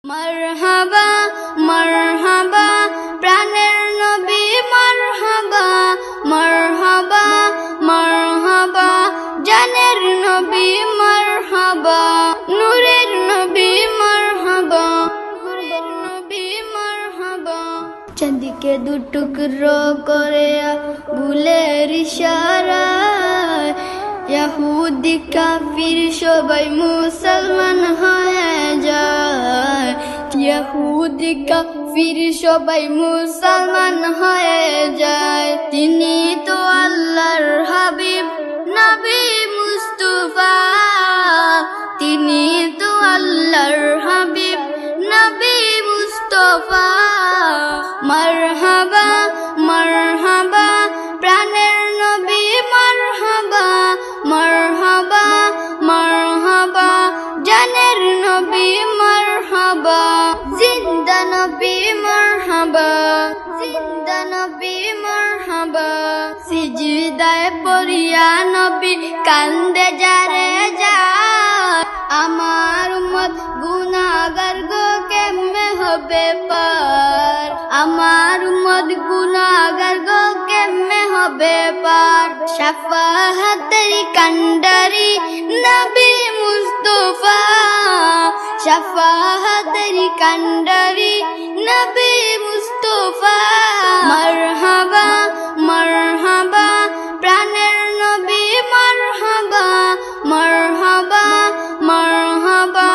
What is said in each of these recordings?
মারহাবা মারহাবা প্রাণের নবী মারহাবা মারহাবা মারহাবা জানের নবী মারহাবা নূরের নবী মারহাবা নূরের নবী মারহাবা চাঁদকে দুটুকরো করে গুলের ইশারায় ইহুদি কাফির সবাই মুসলমান হয়ে যায় ইহুদি কাফির সবাই মুসলমান হয়ে যায় তিনি তো আল্লাহর হাবিব নবী মুস্তাফা তিনি তো আল্লাহর হাবিব নবী মুস্তাফা মারহাবা মারহাবা প্রাণের নবী মারহাবা মারহাবা মারহাবা জানের নবী মারহাবা জিন্দা নবী মারহাবা জিন্দা নবী মারহাবা সিজদায় পড়িয়া নবী কান্দে যারে যায় আমার উম্মত গুনাহগার গো কেমনে হবে পার আমার উম্মত গুনাহগার গো কেমনে হবে পার শাফাআতের কান্ডারি নবী মুস্তাফা শাফাআতের কান্ডারি নবী মুস্তাফা মারহাবা মারহাবা প্রাণের নবী মারহাবা মারহাবা মারহাবা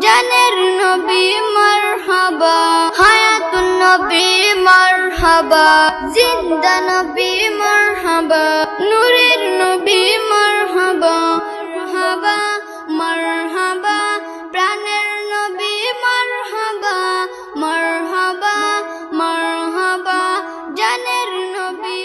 জানের নবী মারহাবা হায়াতুন নবী মারহাবা জিন্দা নবী মারহাবা নূরের নবী মারহাবা মারহাবা মারহাবা প্রাণের নবী মারহাবা মারহাবা মারহাবা জানের নবী